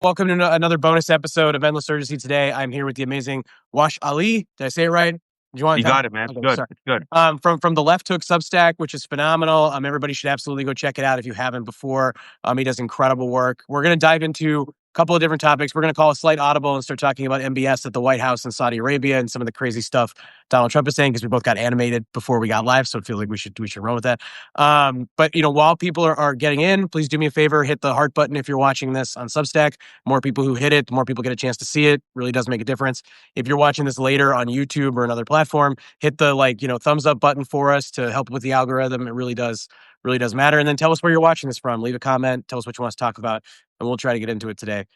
Welcome to another bonus episode of Endless Urgency. Today, I'm here with the amazing Wash Ali. Did I say it right? Do you want You to talk? got it, man. Okay, Good. sorry. It's good. From the Left Hook Substack, which is phenomenal. Everybody should absolutely go check it out if you haven't before. He does incredible work. We're going to dive into a couple of different topics. We're going to call a slight audible and start talking about MBS at the White House in Saudi Arabia and some of the crazy stuff Donald Trump is saying, because we both got animated before we got live, so I feel like we should run with that. But while people are getting in, please do me a favor, hit the heart button if you're watching this on Substack. More people who hit it, the more people get a chance to see it. Really does make a difference. If you're watching this later on YouTube or another platform, hit the thumbs up button for us to help with the algorithm. It really does matter. And then tell us where you're watching this from. Leave a comment. Tell us what you want us to talk about, and we'll try to get into it today.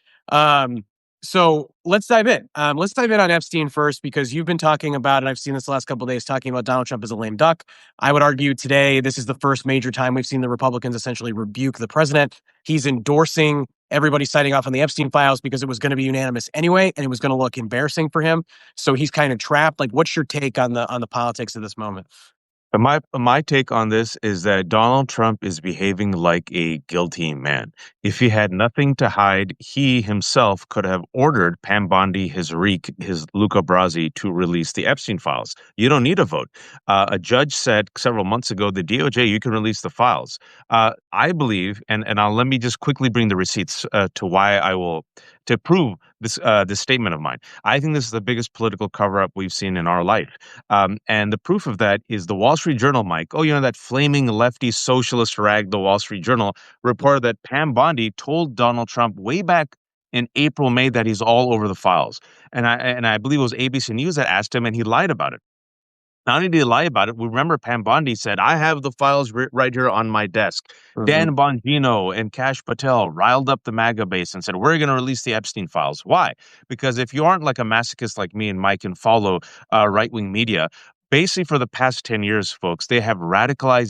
So let's dive in. Let's dive in on Epstein first, because you've been talking about, and I've seen this the last couple of days, talking about Donald Trump as a lame duck. I would argue today this is the first major time we've seen the Republicans essentially rebuke the president. He's endorsing everybody signing off on the Epstein files because it was going to be unanimous anyway, and it was going to look embarrassing for him. So he's kind of trapped. Like, what's your take on the politics of this moment? My take on this is that Donald Trump is behaving like a guilty man. If he had nothing to hide, he himself could have ordered Pam Bondi, his reek, his Luca Brasi, to release the Epstein files. You don't need a vote. A judge said several months ago, the DOJ, you can release the files. I believe, and let me just quickly bring the receipts to why I will to prove this statement of mine. I think this is the biggest political cover-up we've seen in our life. And the proof of that is the Wall Street Journal, Mike. Oh, that flaming lefty socialist rag, the Wall Street Journal, reported that Pam Bondi told Donald Trump way back in April, May, that he's all over the files. And I believe it was ABC News that asked him, and he lied about it. Not only did he lie about it, we remember Pam Bondi said, I have the files right here on my desk. Mhm. Dan Bongino and Kash Patel riled up the MAGA base and said, we're going to release the Epstein files. Why? Because if you aren't like a masochist like me and Mike and follow right-wing media, basically for the past 10 years, folks, they have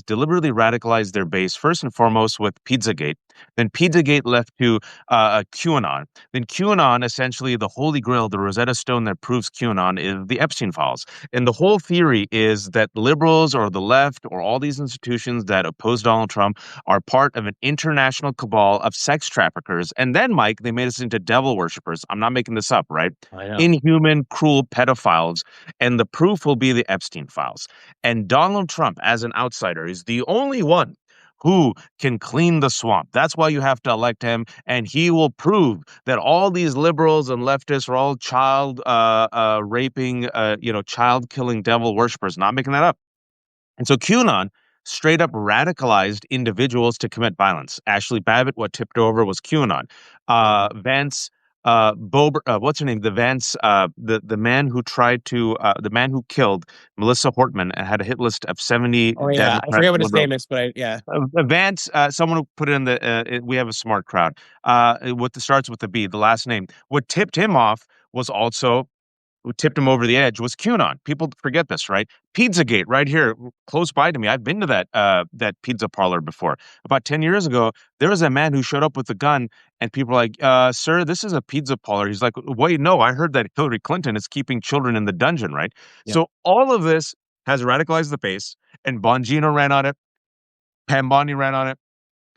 deliberately radicalized their base, first and foremost with Pizzagate. Then Pizzagate left to QAnon. Then QAnon, essentially the holy grail, the Rosetta Stone that proves QAnon, is the Epstein files. And the whole theory is that liberals or the left or all these institutions that oppose Donald Trump are part of an international cabal of sex traffickers. And then, Mike, they made us into devil worshippers. I'm not making this up, right? I know. Inhuman, cruel pedophiles. And the proof will be the Epstein files. And Donald Trump, as an outsider, is the only one who can clean the swamp. That's why you have to elect him, and he will prove that all these liberals and leftists are all child raping, child killing devil worshippers. Not making that up. And so QAnon straight up radicalized individuals to commit violence. Ashley Babbitt, what tipped over was QAnon. Vance Bober, what's her name? The Vance, the man who the man who killed Melissa Hortman and had a hit list of 70 Oh yeah, I Democrat forget what his liberals. name is, but yeah. Vance, someone who put it in we have a smart crowd. Starts with the B, the last name. What tipped him off was also, who tipped him over the edge was QAnon. People forget this, right? Pizzagate, right here, close by to me. I've been to that pizza parlor before. About 10 years ago, there was a man who showed up with a gun, and people were like, sir, this is a pizza parlor. He's like, wait, no, I heard that Hillary Clinton is keeping children in the dungeon, right? Yep. So all of this has radicalized the base, and Bongino ran on it, Pam Bondi ran on it,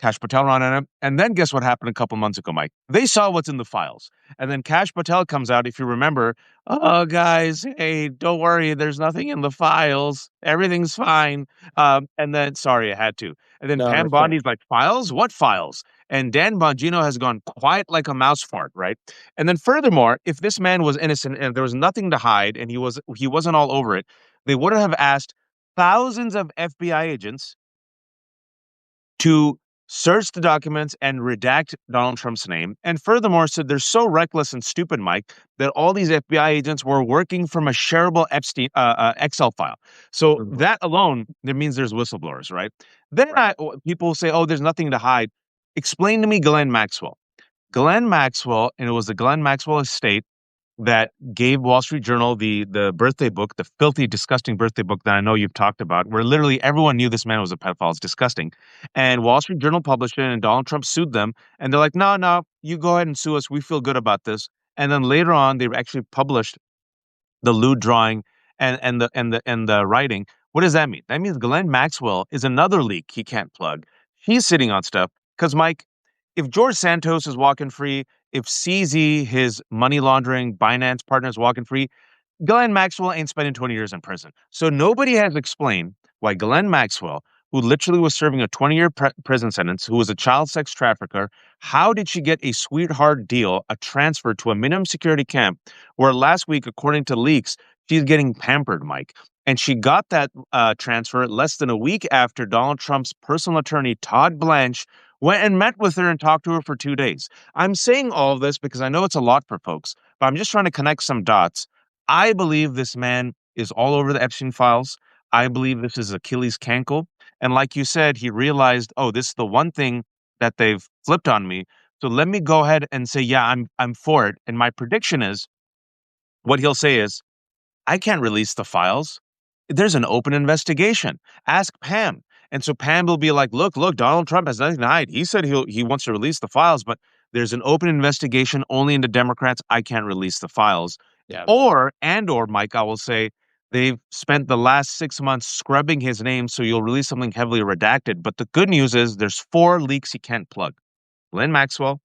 Kash Patel ran on it. And then guess what happened a couple months ago, Mike? They saw what's in the files. And then Kash Patel comes out, if you remember, oh, guys, hey, don't worry. There's nothing in the files. Everything's fine. And then, sorry, I had to. And then No, Pam that's fair. Bondi's like, files? What files? And Dan Bongino has gone quiet like a mouse fart, right? And then furthermore, if this man was innocent and there was nothing to hide and he wasn't all over it, they would have asked thousands of FBI agents to search the documents and redact Donald Trump's name. And furthermore, so they're so reckless and stupid, Mike, that all these FBI agents were working from a shareable Epstein Excel file. So Mhm. that alone, that means there's whistleblowers, right? Then people say, oh, there's nothing to hide. Explain to me Glenn Maxwell. Glenn Maxwell, and it was the Glenn Maxwell estate that gave Wall Street Journal the birthday book, the filthy, disgusting birthday book that I know you've talked about, where literally everyone knew this man was a pedophile. It's disgusting. And Wall Street Journal published it, and Donald Trump sued them. And they're like, no, you go ahead and sue us. We feel good about this. And then later on, they actually published the lewd drawing and the writing. What does that mean? That means Glenn Maxwell is another leak he can't plug. He's sitting on stuff because, Mike, if George Santos is walking free, if CZ, his money laundering Binance partner, is walking free, Ghislaine Maxwell ain't spending 20 years in prison. So nobody has explained why Ghislaine Maxwell, who literally was serving a 20-year prison sentence, who was a child sex trafficker, how did she get a sweetheart deal, a transfer to a minimum security camp, where last week, according to leaks, she's getting pampered, Mike. And she got that transfer less than a week after Donald Trump's personal attorney, Todd Blanche, went and met with her and talked to her for 2 days. I'm saying all of this because I know it's a lot for folks, but I'm just trying to connect some dots. I believe this man is all over the Epstein files. I believe this is Achilles' cankle. And like you said, he realized, oh, this is the one thing that they've flipped on me. So let me go ahead and say, yeah, I'm for it. And my prediction is what he'll say is, I can't release the files. There's an open investigation. Ask Pam. And so Pam will be like, look, Donald Trump has nothing to hide. He said he wants to release the files, but there's an open investigation only into Democrats. I can't release the files. Yeah. Or Mike, I will say they've spent the last 6 months scrubbing his name, so you'll release something heavily redacted. But the good news is there's 4 leaks he can't plug. Glenn Maxwell,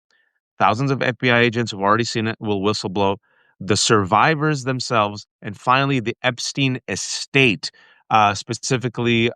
thousands of FBI agents who've already seen it will whistleblow, the survivors themselves, and finally the Epstein estate, specifically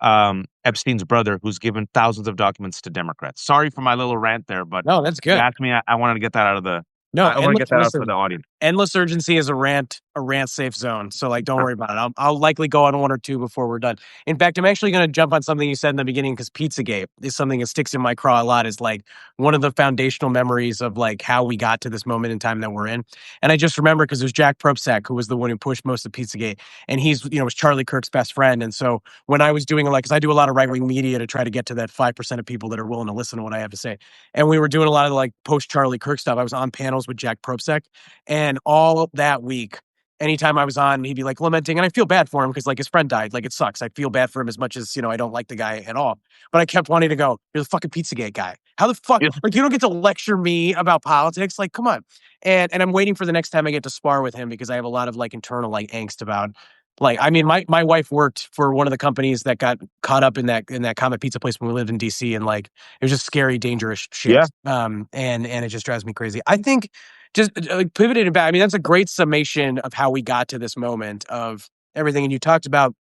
Epstein's brother, who's given thousands of documents to Democrats. Sorry for my little rant there, but No, that's you good. asked me. I wanted to get that out of the. No, I want to get that out for listen, the audience. endless urgency is a rant safe zone. So like, don't worry about it. I'll likely go on one or two before we're done. In fact, I'm actually going to jump on something you said in the beginning because Pizzagate is something that sticks in my craw a lot. Is like one of the foundational memories of like how we got to this moment in time that we're in. And I just remember because there's Jack Probstak, who was the one who pushed most of Pizzagate, and he's was Charlie Kirk's best friend. And so when I was doing like, because I do a lot of right wing media to try to get to that 5% of people that are willing to listen to what I have to say, and we were doing a lot of like post Charlie Kirk stuff. I was on panels with Jack Probstak. And all that week, anytime I was on, he'd be like lamenting, and I feel bad for him because like his friend died. Like it sucks. I feel bad for him as much as I don't like the guy at all. But I kept wanting to go, you're the fucking Pizzagate guy. How the fuck Yeah. like you don't get to lecture me about politics? Like, come on. And I'm waiting for the next time I get to spar with him because I have a lot of like internal like angst about like I mean my wife worked for one of the companies that got caught up in that Comet Pizza place when we lived in DC, and like it was just scary, dangerous shit. Yeah. And it just drives me crazy. I think just like pivoting it back, I mean, that's a great summation of how we got to this moment of everything. And you talked about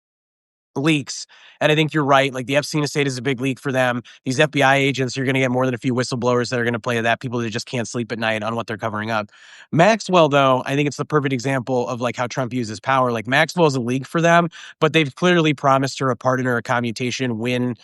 leaks. And I think you're right. Like the Epstein estate is a big leak for them. These FBI agents, you're going to get more than a few whistleblowers that are going to play that. People that just can't sleep at night on what they're covering up. Maxwell, though, I think it's the perfect example of like how Trump uses power. Like Maxwell is a leak for them, but they've clearly promised her a pardon or a commutation when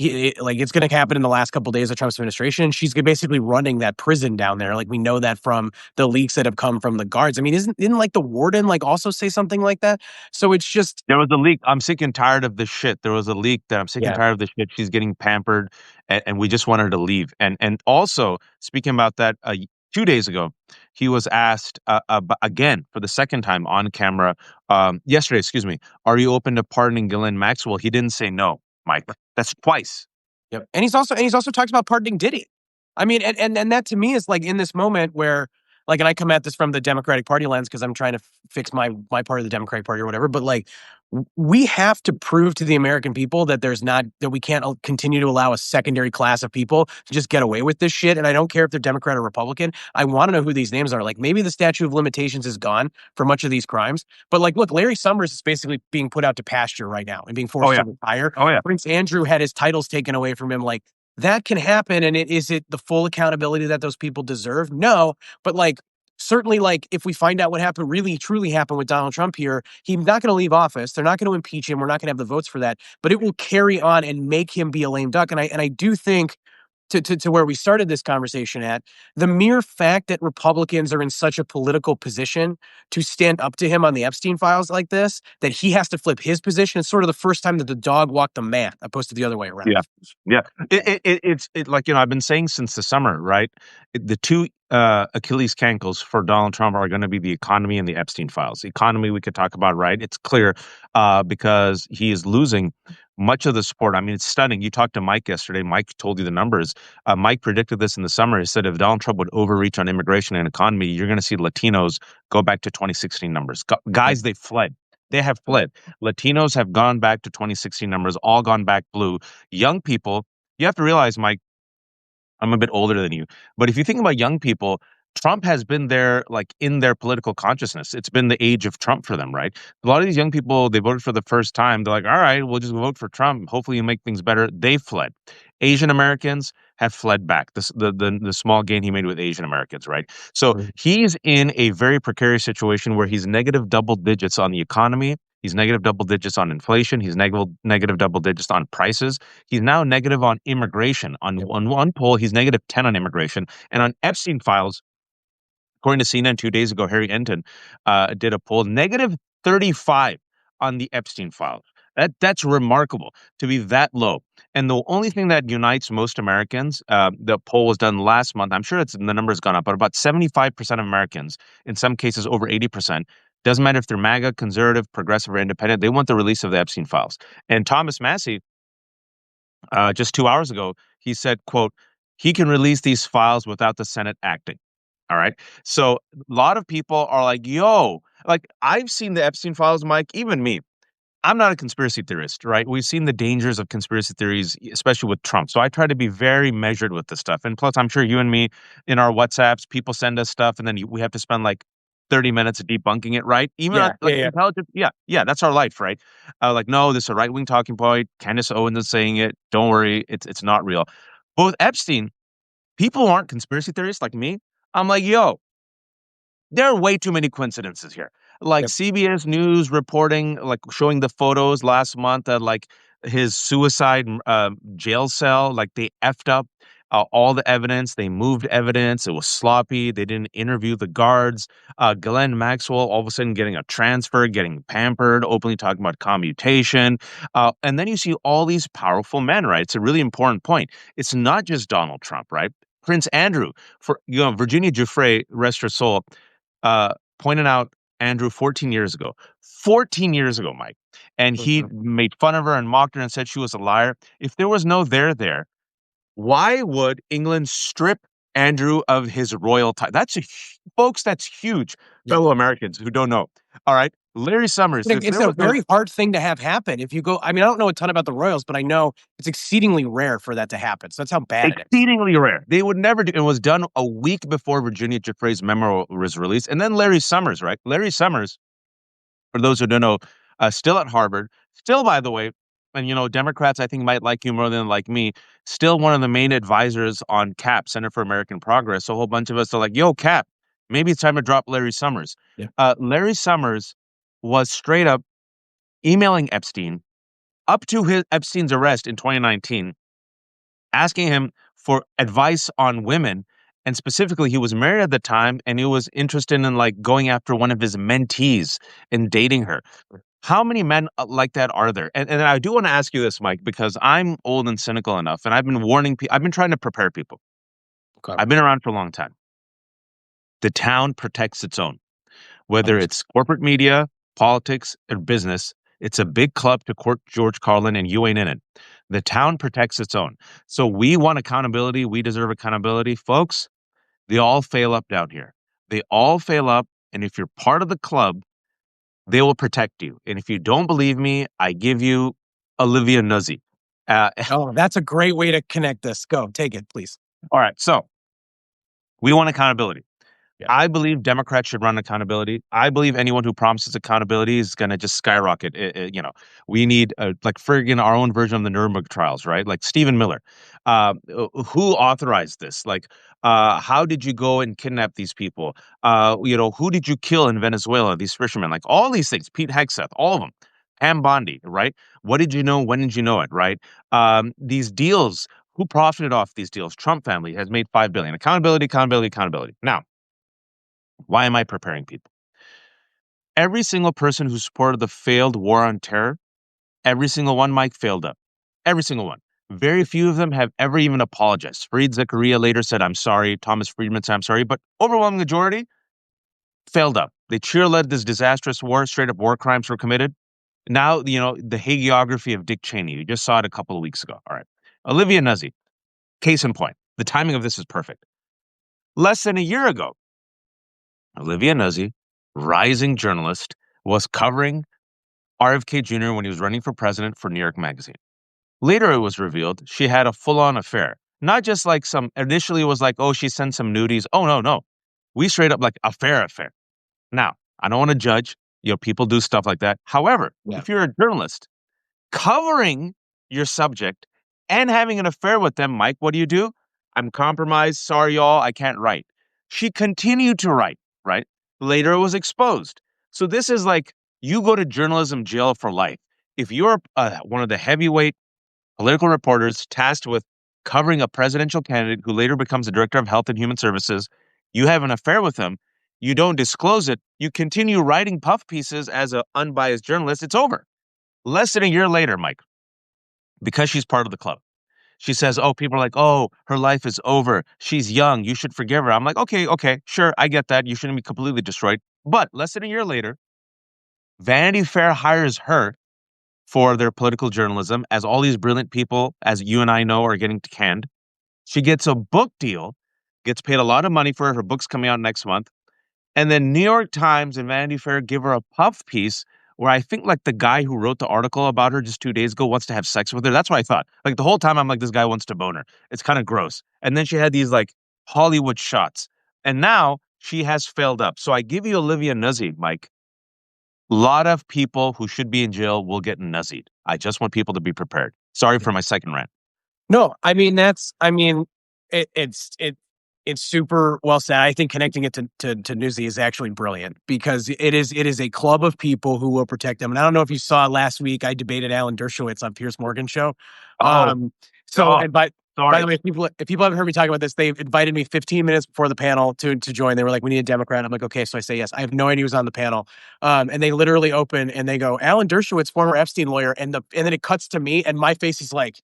it's going to happen in the last couple of days of Trump's administration. She's basically running that prison down there. Like we know that from the leaks that have come from the guards. I mean, didn't like the warden like also say something like that? So it's just There was a leak. I'm sick and tired of this shit. There was a leak that I'm sick and yeah. tired of this shit. She's getting pampered, and we just want her to leave. And also speaking about that, 2 days ago, he was asked again for the second time on camera. Yesterday, excuse me. Are you open to pardoning Ghislaine Maxwell? He didn't say no, Mike. That's twice. Yep. And he's also talked about pardoning Diddy. I mean, and that to me is like in this moment where like, and I come at this from the Democratic Party lens because I'm trying to fix my part of the Democratic Party or whatever. But like, we have to prove to the American people that we can't continue to allow a secondary class of people to just get away with this shit. And I don't care if they're Democrat or Republican. I want to know who these names are. Like maybe the statute of limitations is gone for much of these crimes. But like, look, Larry Summers is basically being put out to pasture right now and being Oh forced yeah. to retire. Oh yeah. Prince Andrew had his titles taken away from him. Like that can happen. And is it the full accountability that those people deserve? No. But like, certainly, like if we find out what happened, really truly happened with Donald Trump here, he's not going to leave office. They're not going to impeach him. We're not going to have the votes for that. But it will carry on and make him be a lame duck. And I do think to where we started this conversation at, the mere fact that Republicans are in such a political position to stand up to him on the Epstein files like this, that he has to flip his position. It's sort of the first time that the dog walked the mat, opposed to the other way around. Yeah. Yeah. It's like, I've been saying since the summer, right? The two Achilles cankles for Donald Trump are going to be the economy and the Epstein files. The economy we could talk about, right? It's clear because he is losing much of the support. I mean, it's stunning. You talked to Mike yesterday. Mike told you the numbers. Mike predicted this in the summer. He said if Donald Trump would overreach on immigration and economy, you're going to see Latinos go back to 2016 numbers. Guys, they fled. They have fled. Latinos have gone back to 2016 numbers, all gone back blue. Young people, you have to realize, Mike, I'm a bit older than you, but if you think about young people, Trump has been there, like in their political consciousness. It's been the age of Trump for them, right? A lot of these young people, they voted for the first time. They're like, all right, we'll just vote for Trump. Hopefully, you make things better. They fled. Asian Americans have fled back. The small gain he made with Asian Americans, right? So Mhm. he's in a very precarious situation where he's negative double digits on the economy. He's negative double digits on inflation. He's negative double digits on prices. He's now negative on immigration. On Yep. one poll, he's negative 10 on immigration. And on Epstein files, according to CNN 2 days ago, Harry Enton did a poll, negative 35 on the Epstein files. That's remarkable to be that low. And the only thing that unites most Americans, the poll was done last month. I'm sure the number's gone up, but about 75% of Americans, in some cases over 80%, doesn't matter if they're MAGA, conservative, progressive, or independent, they want the release of the Epstein files. And Thomas Massey, just 2 hours ago, he said, quote, he can release these files without the Senate acting. All right. So a lot of people are like, yo, like I've seen the Epstein files, Mike, even me. I'm not a conspiracy theorist, right? We've seen the dangers of conspiracy theories, especially with Trump. So I try to be very measured with this stuff. And plus, I'm sure you and me in our WhatsApps, people send us stuff and then we have to spend like 30 minutes debunking it, right? Even Yeah, yeah, like yeah. intelligent. Yeah, yeah, that's our life, right? Like, no, this is a right wing talking point. Candace Owens is saying it. Don't worry, it's not real. But with Epstein, people who aren't conspiracy theorists like me, I'm like, yo, there are way too many coincidences here. Like Yep. CBS News reporting, like showing the photos last month at like his suicide jail cell. Like they effed up all the evidence. They moved evidence. It was sloppy. They didn't interview the guards. Glenn Maxwell all of a sudden getting a transfer, getting pampered, openly talking about commutation. And then you see all these powerful men, right? It's a really important point. It's not just Donald Trump, right? Prince Andrew, Virginia Giuffre, rest her soul, pointed out Andrew 14 years ago. 14 years ago, Mike. And he Mhm. made fun of her and mocked her and said she was a liar. If there was no there, why would England strip Andrew of his royal title? Folks, that's huge, Yeah. fellow Americans who don't know. All right. Larry Summers, if It's there a was no very hard thing to have happen. If you go, I mean, I don't know a ton about the Royals, but I know it's exceedingly rare for that to happen. So that's how bad it is. exceedingly rare. They would never do it. Was done a week before Virginia Giuffre's memo was released. And then Larry Summers, right? Larry Summers, for those who don't know, still at Harvard, still, by the way, and Democrats I think might like you more than like me, still one of the main advisors on CAP, Center for American Progress. So a whole bunch of us are like, yo, CAP, maybe it's time to drop Larry Summers. Yeah. Larry Summers was straight up emailing Epstein up to Epstein's arrest in 2019, asking him for advice on women. And specifically, he was married at the time and he was interested in like going after one of his mentees and dating her. How many men like that are there? And I do want to ask you this, Mike, because I'm old and cynical enough, and I've been warning people. I've been trying to prepare people. Okay. I've been around for a long time. The town protects its own, whether it's corporate media, politics, or business. It's a big club to court George Carlin, and you ain't in it. The town protects its own. So we want accountability. We deserve accountability, folks. They all fail up down here. They all fail up, and if you're part of the club, they will protect you. And if you don't believe me, I give you Olivia Nuzzi. Uh, Oh, that's a great way to connect this. Go, take it, please. all right. So we want accountability. Yeah. I believe Democrats should run accountability. I believe anyone who promises accountability is going to just skyrocket. We need like friggin' our own version of the Nuremberg trials, right? Like Stephen Miller. Who authorized this? Like, how did you go and kidnap these people? Who did you kill in Venezuela? These fishermen, like all these things. Pete Hegseth, all of them. Pam Bondi, right? What did you know? When did you know it? Right? These deals. Who profited off these deals? Trump family has made $5 billion. Accountability, accountability, accountability. Now, why am I preparing people? Every single person who supported the failed war on terror, every single one, Mike, failed up. Every single one. Very few of them have ever even apologized. Fareed Zakaria later said, I'm sorry. Thomas Friedman said, I'm sorry. But overwhelming majority failed up. They cheerled this disastrous war. Straight up war crimes were committed. Now, the hagiography of Dick Cheney. You just saw it a couple of weeks ago. All right. Olivia Nuzzi, case in point. The timing of this is perfect. Less than a year ago, Olivia Nuzzi, rising journalist, was covering RFK Jr. when he was running for president for New York Magazine. Later, it was revealed she had a full-on affair. Not just like initially it was like, oh, she sent some nudies. Oh, no, no. We straight up like affair. Now, I don't want to judge. People do stuff like that. However, Yeah. if you're a journalist covering your subject and having an affair with them, Mike, what do? I'm compromised. Sorry, y'all. I can't write. She continued to write, right? Later, it was exposed. So this is like you go to journalism jail for life. If you're one of the heavyweight political reporters tasked with covering a presidential candidate who later becomes the director of health and human services, you have an affair with him, you don't disclose it, you continue writing puff pieces as an unbiased journalist, it's over. Less than a year later, Mike, because she's part of the club, she says, oh, people are like, oh, her life is over. She's young. You should forgive her. I'm like, okay, sure. I get that. You shouldn't be completely destroyed. But less than a year later, Vanity Fair hires her for their political journalism, as all these brilliant people, as you and I know, are getting canned. She gets a book deal, gets paid a lot of money for it. Her book's coming out next month. And then New York Times and Vanity Fair give her a puff piece where I think like the guy who wrote the article about her just 2 days ago wants to have sex with her. That's what I thought. Like the whole time I'm like, this guy wants to bone her. It's kind of gross. And then she had these like Hollywood shots. And now she has failed up. So I give you Olivia Nuzzi, Mike. A lot of people who should be in jail will get nuzzied. I just want people to be prepared. Sorry for my second rant. No, I mean it's super well said. I think connecting it to Newsy is actually brilliant because it is a club of people who will protect them. And I don't know if you saw last week, I debated Alan Dershowitz on Piers Morgan's show. Oh, So oh, and by the sorry. way, if people haven't heard me talk about this, they invited me 15 minutes before the panel to join. They were like, "We need a Democrat." I'm like, "Okay," so I say yes. I have no idea who's on the panel. And they literally open and they go, "Alan Dershowitz, former Epstein lawyer," and then it cuts to me, and my face is like,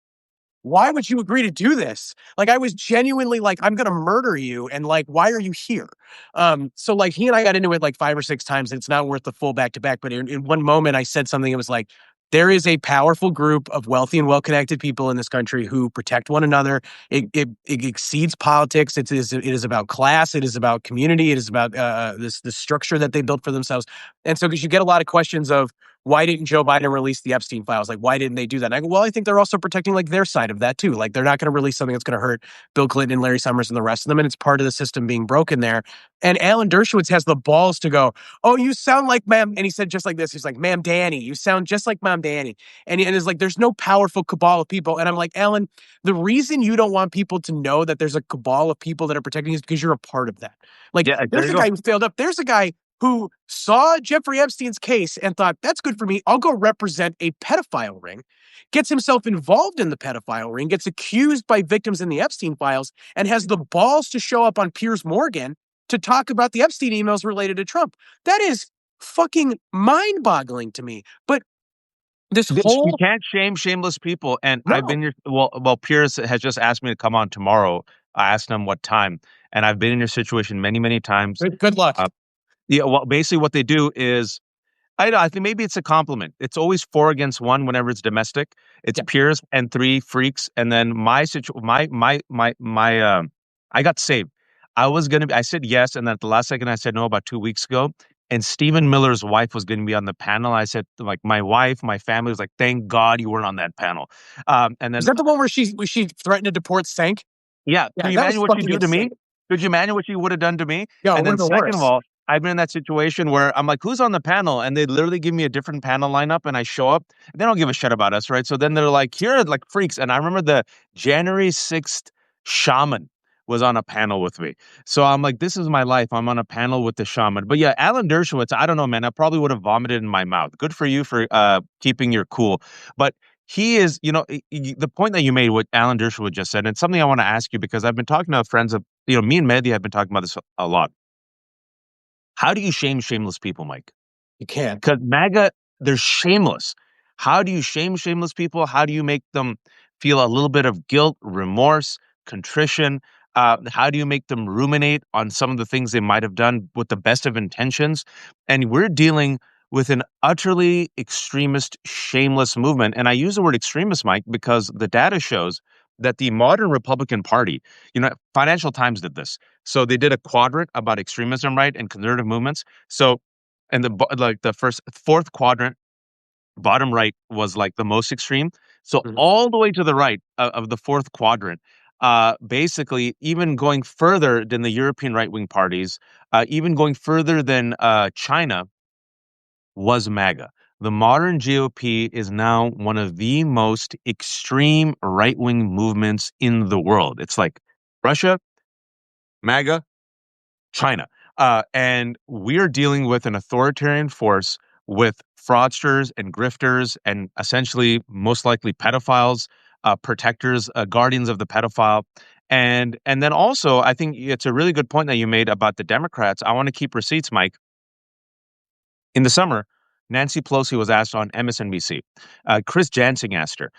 why would you agree to do this? Like, I was genuinely like, I'm going to murder you. And like, why are you here? So like he and I got into it like 5 or 6 times and it's not worth the full back to back. But in one moment I said something that was like, there is a powerful group of wealthy and well-connected people in this country who protect one another. It exceeds politics. It is about class. It is about community. It is about the structure that they built for themselves. And so, because you get a lot of questions of, why didn't Joe Biden release the Epstein files? Like, why didn't they do that? And I go, well, I think they're also protecting like their side of that too. Like, they're not going to release something that's going to hurt Bill Clinton and Larry Summers and the rest of them. And it's part of the system being broken there. And Alan Dershowitz has the balls to go, oh, you sound like ma'am. And he said just like this. He's like, ma'am Danny, you sound just like ma'am Danny. And it's like, there's no powerful cabal of people. And I'm like, Alan, the reason you don't want people to know that there's a cabal of people that are protecting you is because you're a part of that. Like, Yeah, there there's you a go. guy who failed up. There's a guy who saw Jeffrey Epstein's case and thought, that's good for me. I'll go represent a pedophile ring, gets himself involved in the pedophile ring, gets accused by victims in the Epstein files, and has the balls to show up on Piers Morgan to talk about the Epstein emails related to Trump. That is fucking mind-boggling to me. But this You whole, can't shame shameless people. And I've no, been your well, Pierce has just asked me to come on tomorrow. I asked him what time, and I've been in your situation many, many times. good luck. Uh, yeah, well, basically what they do is I think maybe it's a compliment. It's always 4 against 1 whenever it's domestic. It's Yeah. peers and 3 freaks, and then I got saved. I said yes, and then at the last second I said no about 2 weeks ago. And Stephen Miller's wife was going to be on the panel. I said like my wife, my family was like, thank God you weren't on that panel. And Is then that the one where she threatened to deport Stank? yeah. Could Yeah, you that was imagine what you fucking do to me? insane. Could you imagine what you would have done to me? Yo, it And would then have been second of worse. all, I've been in that situation where I'm like, who's on the panel? And they literally give me a different panel lineup and I show up. They don't give a shit about us, right? So then they're like, here are like freaks. And I remember the January 6th shaman was on a panel with me. So I'm like, this is my life. I'm on a panel with the shaman. But yeah, Alan Dershowitz, I don't know, man. I probably would have vomited in my mouth. Good for you for keeping your cool. But he is, the point that you made, what Alan Dershowitz just said, and it's something I want to ask you because I've been talking to friends of, me and Mehdi have been talking about this a lot. How do you shame shameless people, Mike? You can't. Because MAGA, they're shameless. How do you shame shameless people? How do you make them feel a little bit of guilt, remorse, contrition? How do you make them ruminate on some of the things they might have done with the best of intentions? And we're dealing with an utterly extremist, shameless movement. And I use the word extremist, Mike, because the data shows that the modern Republican Party, Financial Times did this. So they did a quadrant about extremism, right, and conservative movements. So and the fourth quadrant, bottom right was like the most extreme. So Mhm. all the way to the right of the fourth quadrant, basically even going further than the European right-wing parties, even going further than China, was MAGA. The modern GOP is now one of the most extreme right-wing movements in the world. It's like Russia, MAGA, China. And we're dealing with an authoritarian force with fraudsters and grifters and essentially most likely pedophiles, protectors, guardians of the pedophile. And then also, I think it's a really good point that you made about the Democrats. I want to keep receipts, Mike. In the summer, Nancy Pelosi was asked on MSNBC. Chris Jansing asked her,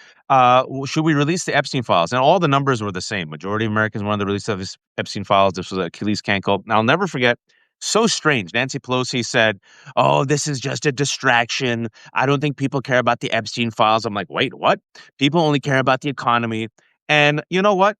should we release the Epstein files? And all the numbers were the same. Majority of Americans wanted the release of this Epstein files. This was Achilles cankle. Now, I'll never forget. So strange. Nancy Pelosi said, "Oh, this is just a distraction. I don't think people care about the Epstein files." I'm like, wait, what? People only care about the economy. And you know what?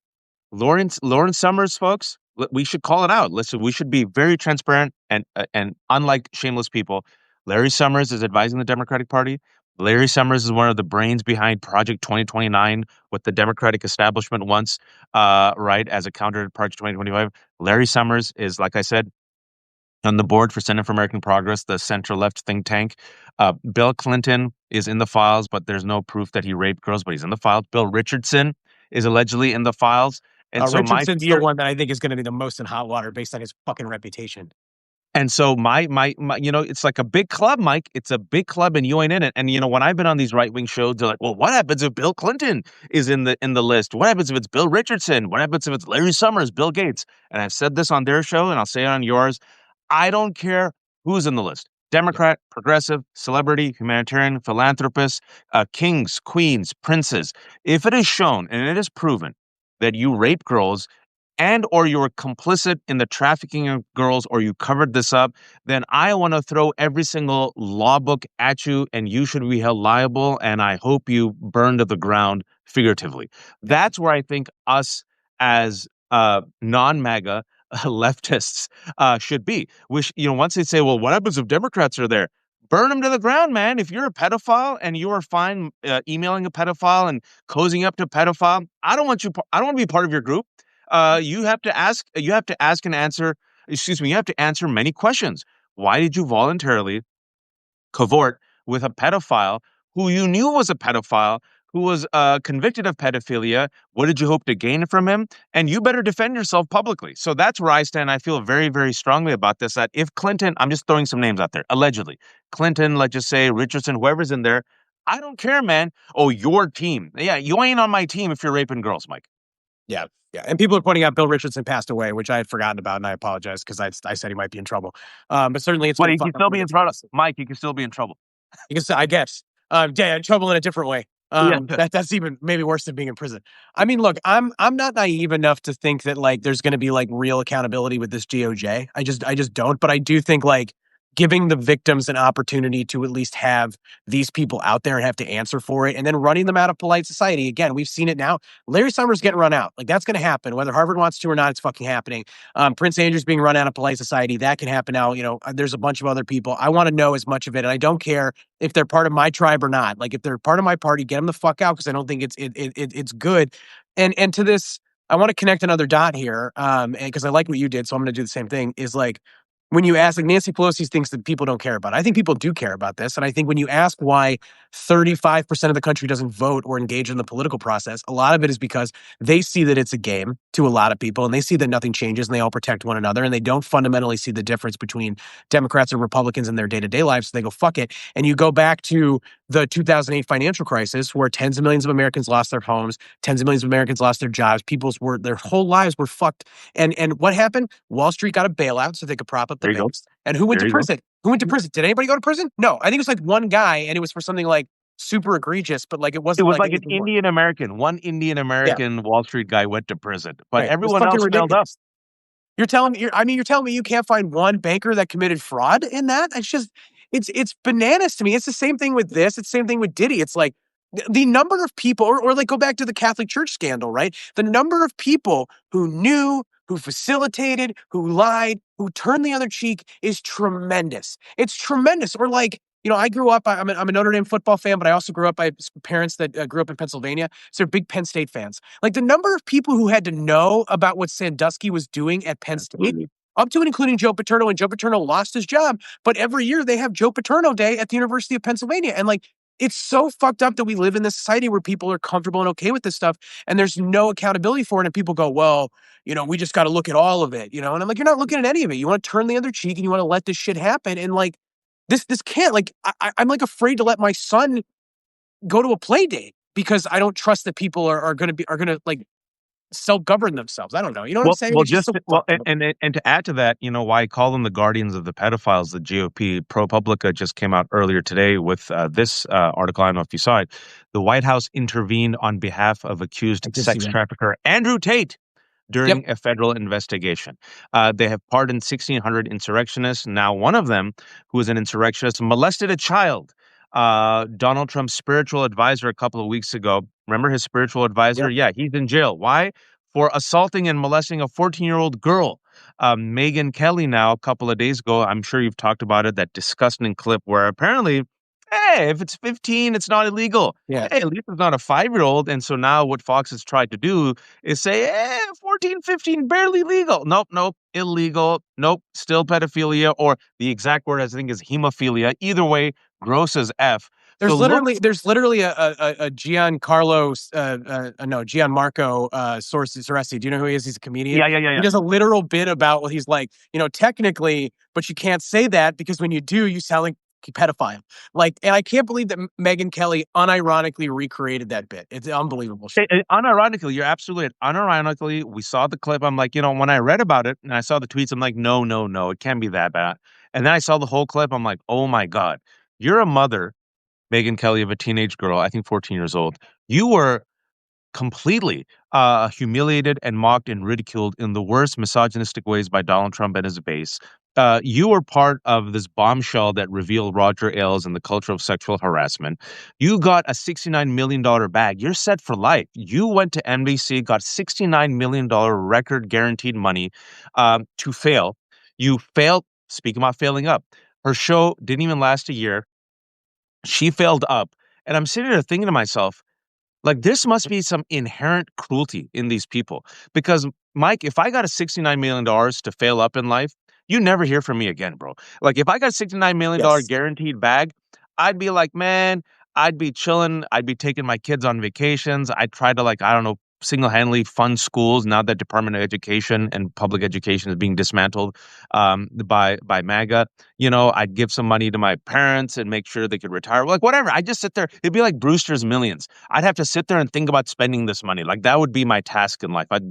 Lawrence Summers, folks, we should call it out. Listen, we should be very transparent and unlike shameless people, Larry Summers is advising the Democratic Party. Larry Summers is one of the brains behind Project 2029, what the Democratic establishment wants, right, as a counter to Project 2025. Larry Summers is, like I said, on the board for Center for American Progress, the center-left think tank. Bill Clinton is in the files, but there's no proof that he raped girls, but he's in the files. Bill Richardson is allegedly in the files. And so my Richardson's the fear one that I think is going to be the most in hot water based on his fucking reputation. And so my, it's like a big club, Mike. It's a big club, and you ain't in it. And when I've been on these right wing shows, they're like, "Well, what happens if Bill Clinton is in the list? What happens if it's Bill Richardson? What happens if it's Larry Summers, Bill Gates?" And I've said this on their show, and I'll say it on yours. I don't care who's in the list: Yeah. Democrat, progressive, celebrity, humanitarian, philanthropist, kings, queens, princes. If it is shown and it is proven that you rape girls and or you're complicit in the trafficking of girls or you covered this up, then I want to throw every single law book at you and you should be held liable. And I hope you burn to the ground figuratively. That's where I think us as non-MAGA leftists should be. Which, once they say, well, what happens if Democrats are there? Burn them to the ground, man. If you're a pedophile and you are fine emailing a pedophile and cozying up to a pedophile, I don't want you. I don't want to be part of your group. You have to ask. You have to ask and answer. Excuse me. You have to answer many questions. Why did you voluntarily cavort with a pedophile who you knew was a pedophile, who was convicted of pedophilia? What did you hope to gain from him? And you better defend yourself publicly. So that's where I stand. I feel very, very strongly about this. That if Clinton, I'm just throwing some names out there, allegedly, Clinton, let's just say Richardson, whoever's in there, I don't care, man. Oh, your team. Yeah, you ain't on my team if you're raping girls, Mike. Yeah. Yeah. And people are pointing out Bill Richardson passed away, which I had forgotten about, and I apologize because I said he might be in trouble. But certainly it's But been he can fucked up. still be in trouble, Mike. He can still be in trouble. You can say, I guess. Yeah, in trouble in a different way. Yeah. That's even maybe worse than being in prison. I mean, look, I'm not naive enough to think that like there's going to be like real accountability with this DOJ. I just don't. But I do think like giving the victims an opportunity to at least have these people out there and have to answer for it, and then running them out of polite society. Again, we've seen it now. Larry Summers getting run out. Like that's going to happen, whether Harvard wants to or not. It's fucking happening. Prince Andrew's being run out of polite society. That can happen now. There's a bunch of other people. I want to know as much of it, and I don't care if they're part of my tribe or not. Like if they're part of my party, get them the fuck out because I don't think it's good. And to this, I want to connect another dot here, and because I like what you did, so I'm going to do the same thing. Is like when you ask, like Nancy Pelosi thinks that people don't care about it. I think people do care about this, and I think when you ask why 35% of the country doesn't vote or engage in the political process, a lot of it is because they see that it's a game to a lot of people, and they see that nothing changes, and they all protect one another, and they don't fundamentally see the difference between Democrats and Republicans in their day-to-day lives. So they go, fuck it. And you go back to the 2008 financial crisis where tens of millions of Americans lost their homes, tens of millions of Americans lost their jobs, their whole lives were fucked. And what happened? Wall Street got a bailout so they could prop up the There you go. banks. And who went There to you go. prison? Who went to prison? Did anybody go to prison? No. I think it was like one guy, and it was for something like super egregious, but like it It wasn't was like like an anything more. Indian American. One Indian Yeah, American Wall Street guy went to prison, but right. It was everyone fucking else failed up. ridiculous. You're telling me, you're telling me you can't find one banker that committed fraud in that? It's bananas to me. It's the same thing with this. It's the same thing with Diddy. It's like the number of people, or like go back to the Catholic Church scandal, right? The number of people who knew, who facilitated, who lied, who turned the other cheek is tremendous. It's tremendous. Or like, I grew up. I'm a Notre Dame football fan, but I also grew up by parents that grew up in Pennsylvania, so they're big Penn State fans. Like the number of people who had to know about what Sandusky was doing at Penn State, up to and including Joe Paterno, and Joe Paterno lost his job, but every year they have Joe Paterno Day at the University of Pennsylvania, and like it's so fucked up that we live in this society where people are comfortable and okay with this stuff, and there's no accountability for it, and people go, well, we just got to look at all of it, and I'm like, you're not looking at any of it. You want to turn the other cheek and you want to let this shit happen, and like this can't, like I'm like afraid to let my son go to a play date because I don't trust that people are gonna like self-govern themselves. I don't know. You know what I'm saying? Well, It's just just so well, fucked up. and to add to that, why I call them the guardians of the pedophiles, the GOP. ProPublica just came out earlier today with this article. I don't know if you saw it. The White House intervened on behalf of accused I did see sex that. trafficker Andrew Tate Yep. during a federal investigation. They have pardoned 1,600 insurrectionists. Now, one of them, who is an insurrectionist, molested a child. Donald Trump's spiritual advisor a couple of weeks ago. Remember his spiritual advisor? Yep. Yeah, he's in jail. Why? For assaulting and molesting a 14-year-old girl. Megyn Kelly now, a couple of days ago, I'm sure you've talked about it, that disgusting clip where apparently, hey, if it's 15, it's not illegal. Yeah. Hey, at least it's not a 5-year-old. And so now what Fox has tried to do is say, 14, 15, barely legal. Nope, nope, illegal. Nope, still pedophilia, or the exact word I think is hemophilia. Either way, gross as F. So look, There's literally a Giancarlo no Gianmarco Sorresti. Do you know who he is? He's a comedian. yeah, yeah, yeah, He yeah. does a literal bit about what he's like, technically, but you can't say that because when you do, you sound like a pedophile. Like, and I can't believe that Megyn Kelly unironically recreated that bit. It's unbelievable shit. Unironically, you're absolutely right. Unironically, we saw the clip. I'm like, when I read about it and I saw the tweets, I'm like, no, no, no, it can't be that bad. And then I saw the whole clip. I'm like, oh my God, you're a mother, Megyn Kelly, of a teenage girl, I think 14 years old. You were completely humiliated and mocked and ridiculed in the worst misogynistic ways by Donald Trump and his base. You were part of this bombshell that revealed Roger Ailes and the culture of sexual harassment. You got a $69 million bag. You're set for life. You went to NBC, got $69 million record guaranteed money to fail. You failed. Speaking about failing up, her show didn't even last a year. She failed up. And I'm sitting there thinking to myself, like, this must be some inherent cruelty in these people. Because, Mike, if I got a $69 million to fail up in life, you never hear from me again, bro. Like, if I got a $69 million Yes. guaranteed bag, I'd be like, man, I'd be chilling. I'd be taking my kids on vacations. I'd try to, like, I don't know, single-handedly fund schools now that Department of Education and public education is being dismantled by MAGA. I'd give some money to my parents and make sure they could retire. Like, whatever. I just sit there. It'd be like Brewster's Millions. I'd have to sit there and think about spending this money. Like, that would be my task in life. It'd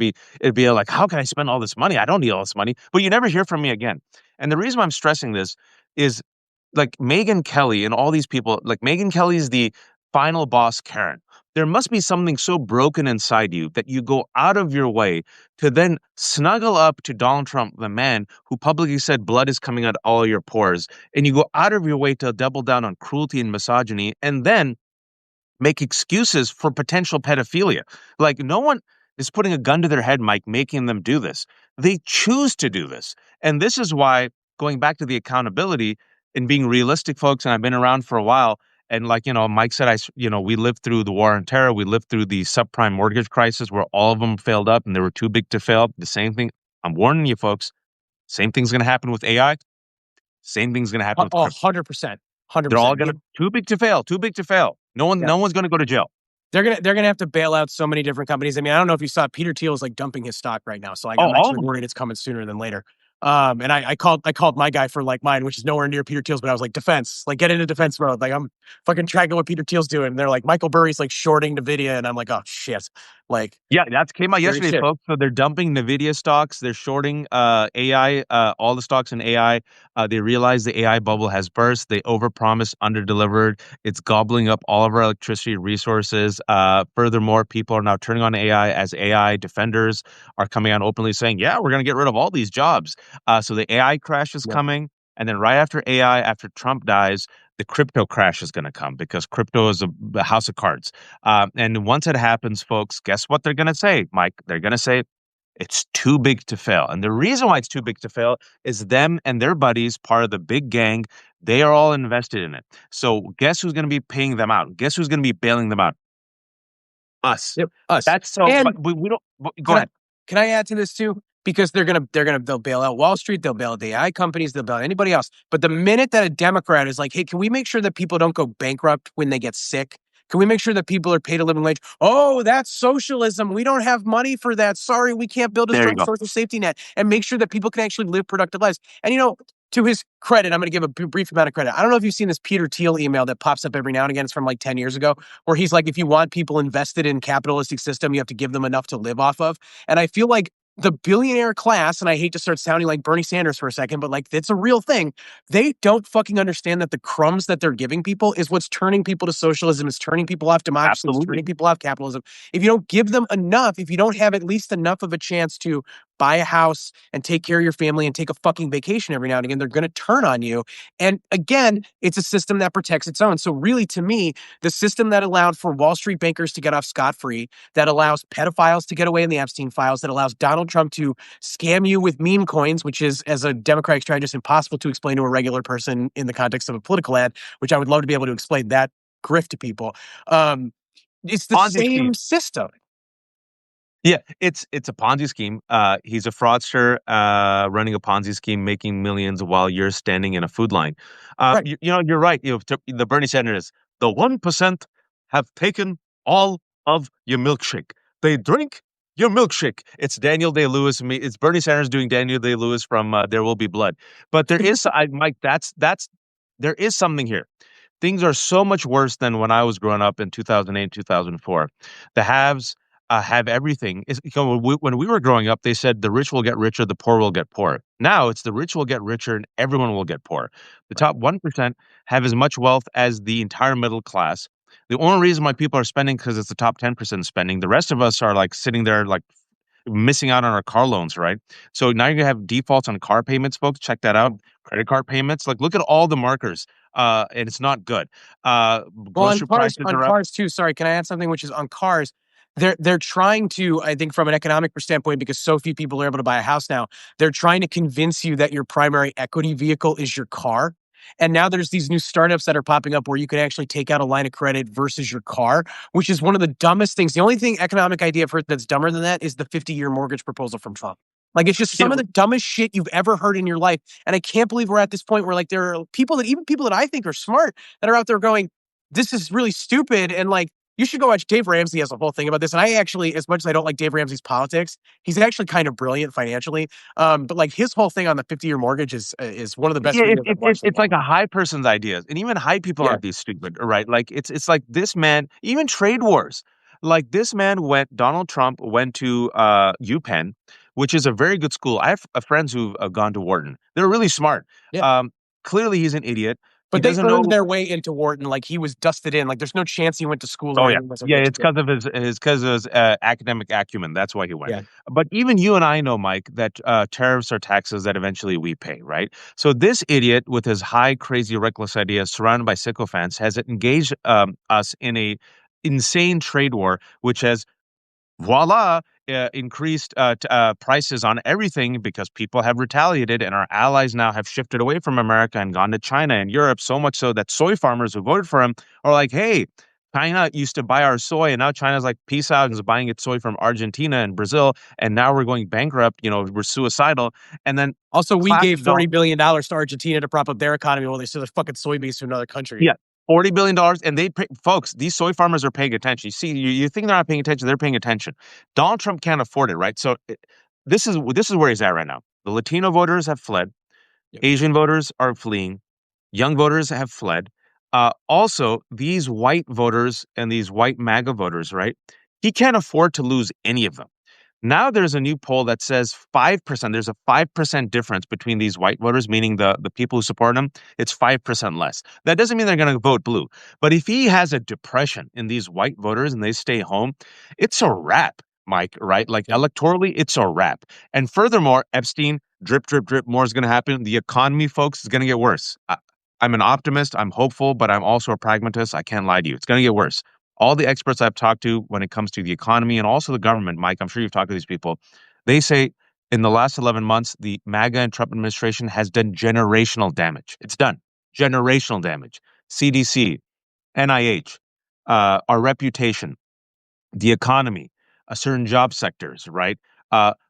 be like, how can I spend all this money? I don't need all this money. But you never hear from me again. And the reason I'm stressing this is, like, Megyn Kelly and all these people, like Megyn Kelly is the final boss Karen. There must be something so broken inside you that you go out of your way to then snuggle up to Donald Trump, the man who publicly said blood is coming out all your pores, and you go out of your way to double down on cruelty and misogyny, and then make excuses for potential pedophilia. Like, no one is putting a gun to their head, Mike, making them do this. They choose to do this. And this is why, going back to the accountability and being realistic, folks, and I've been around for a while, and like, Mike said, we lived through the war on terror. We lived through the subprime mortgage crisis where all of them failed up and they were too big to fail. The same thing. I'm warning you, folks. Same thing's going to happen with AI. Same thing's going to happen with Oh, crypto. 100%. They're all 100%. going to too big to fail. Too big to fail. No one's going to go to jail. They're gonna have to bail out so many different companies. I mean, I don't know if you saw Peter Thiel is like dumping his stock right now, so Oh, I'm all of actually them. worried it's coming sooner than later. And I called my guy for like mine, which is nowhere near Peter Thiel's, but I was like, defense, like get into defense mode. Like I'm fucking tracking what Peter Thiel's doing. And they're like, Michael Burry's like shorting Nvidia, and I'm like, oh shit, like Yeah, that came out scary yesterday, shit. folks. So they're dumping Nvidia stocks. They're shorting AI, all the stocks in AI. They realize the AI bubble has burst. They overpromised, underdelivered. It's gobbling up all of our electricity resources. Furthermore, people are now turning on AI as AI defenders are coming out openly saying, "Yeah, we're going to get rid of all these jobs." So the AI crash is Yep. coming, and then right after AI, after Trump dies, the crypto crash is going to come because crypto is a house of cards. And once it happens, folks, guess what they're going to say, Mike? They're going to say it's too big to fail. And the reason why it's too big to fail is them and their buddies, part of the big gang, They are all invested in it. So guess who's going to be paying them out? Guess who's going to be bailing them out? Us. Yep, us. That's so. But And we don't. Go can I ahead. can I add to this too? Because they'll bail out Wall Street, they'll bail out the AI companies, they'll bail out anybody else. But the minute that a Democrat is like, hey, can we make sure that people don't go bankrupt when they get sick? Can we make sure that people are paid a living wage? Oh, that's socialism. We don't have money for that. Sorry, we can't build a There you strong go. social safety net and make sure that people can actually live productive lives. And to his credit, I'm going to give a brief amount of credit. I don't know if you've seen this Peter Thiel email that pops up every now and again. It's from like 10 years ago, where he's like, if you want people invested in capitalistic system, you have to give them enough to live off of. And I feel like the billionaire class, and I hate to start sounding like Bernie Sanders for a second, but like it's a real thing. They don't fucking understand that the crumbs that they're giving people is what's turning people to socialism, is turning people off democracy, is Absolutely. turning people off capitalism. If you don't give them enough, if you don't have at least enough of a chance to buy a house and take care of your family and take a fucking vacation every now and again, they're going to turn on you. And again, it's a system that protects its own. So really, to me, the system that allowed for Wall Street bankers to get off scot-free, that allows pedophiles to get away in the Epstein files, that allows Donald Trump to scam you with meme coins, which is, as a Democratic strategist, impossible to explain to a regular person in the context of a political ad, which I would love to be able to explain that grift to people. It's the Ponzi scheme. same system. Yeah, it's a Ponzi scheme. He's a fraudster running a Ponzi scheme, making millions while you're standing in a food line. Right. You're right. The Bernie Sanders, the 1% have taken all of your milkshake. They drink your milkshake. It's Daniel Day-Lewis. It's Bernie Sanders doing Daniel Day-Lewis from There Will Be Blood. But there is, Mike. There is something here. Things are so much worse than when I was growing up in 2008, 2004. The haves have everything. When we were growing up, they said the rich will get richer, the poor will get poor. Now it's the rich will get richer and everyone will get poor. The top 1% have as much wealth as the entire middle class. The only reason why people are spending because it's the top 10% spending. The rest of us are like sitting there like missing out on our car loans, right? So now you're gonna have defaults on car payments, folks. Check that out. Credit card payments. Like look at all the markers. And it's not good. Well, Grocery prices on are up. cars too. Sorry, can I add something? Which is on cars, they're trying to, I think, from an economic standpoint, because so few people are able to buy a house now. They're trying to convince you that your primary equity vehicle is your car. And now there's these new startups that are popping up where you can actually take out a line of credit versus your car, which is one of the dumbest things. The only thing economic idea I've heard that's dumber than that is the 50-year mortgage proposal from Trump. Like it's just Yeah, some of the dumbest shit you've ever heard in your life. And I can't believe we're at this point where like there are even people that I think are smart that are out there going, this is really stupid. And like, you should go watch. Dave Ramsey has a whole thing about this. And I actually, as much as I don't like Dave Ramsey's politics, he's actually kind of brilliant financially. But like his whole thing on the 50-year mortgage is one of the best Yeah, videos I've watched in a it's like while. a high person's ideas, and even high people Yeah. aren't these stupid, right? Like it's like this man, even trade wars. Like this man Donald Trump went to UPenn, which is a very good school. I have friends who've gone to Wharton. They're really smart. Yeah. Um, Clearly he's an idiot. He But they doesn't earned know. their way into Wharton. Like he was dusted in. Like there's no chance he went to school or Oh yeah, anything was a yeah. rich It's kid. because of his academic acumen. That's why he went. Yeah. But even you and I know, Mike, that tariffs are taxes that eventually we pay, right? So this idiot with his high, crazy, reckless ideas, surrounded by sycophants, has engaged us in a insane trade war, which has voila, increased prices on everything because people have retaliated and our allies now have shifted away from America and gone to China and Europe, so much so that soy farmers who voted for him are like, hey, China used to buy our soy and now China's like, peace out, and is buying its soy from Argentina and Brazil. And now we're going bankrupt, we're suicidal. And then Also, we gave classic $40 billion to Argentina to prop up their economy while they sell their fucking soybeans to another country. Yeah, $40 billion, and folks, these soy farmers are paying attention. You see, you think they're not paying attention, they're paying attention. Donald Trump can't afford it, right? So this is where he's at right now. The Latino voters have fled, Yep. Asian voters are fleeing, young voters have fled. Also, these white voters and these white MAGA voters, right? He can't afford to lose any of them. Now there's a new poll that says 5%. There's a 5% difference between these white voters, meaning the people who support him. It's 5% less. That doesn't mean they're going to vote blue. But if he has a depression in these white voters and they stay home, it's a wrap, Mike, right? Like Yep. electorally, it's a wrap. And furthermore, Epstein, drip, drip, drip, more is going to happen. The economy, folks, is going to get worse. I'm an optimist. I'm hopeful, but I'm also a pragmatist. I can't lie to you. It's going to get worse. All the experts I've talked to when it comes to the economy and also the government, Mike, I'm sure you've talked to these people, they say in the last 11 months, the MAGA and Trump administration has done generational damage. It's done. generational damage. CDC, NIH, our reputation, the economy, certain job sectors, right?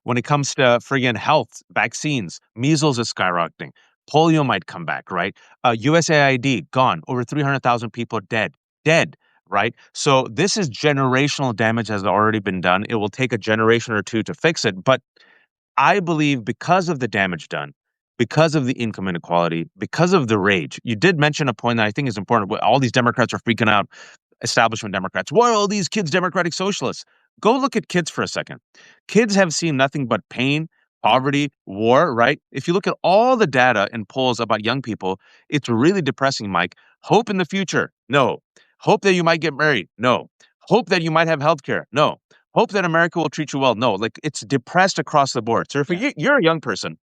When it comes to friggin' health, vaccines, measles is skyrocketing. Polio might come back, right? USAID, gone. Over 300,000 people dead, right? So this is generational damage has already been done. It will take a generation or two to fix it. But I believe because of the damage done, because of the income inequality, because of the rage, you did mention a point that I think is important. All these Democrats are freaking out, establishment Democrats. Why are all these kids Democratic socialists? Go look at kids for a second. Kids have seen nothing but pain, poverty, war, right? If you look at all the data and polls about young people, it's really depressing, Mike. Hope in the future? No. Hope that you might get married? No. Hope that you might have health care? No. Hope that America will treat you well? No. Like it's depressed across the board. So if you're a young person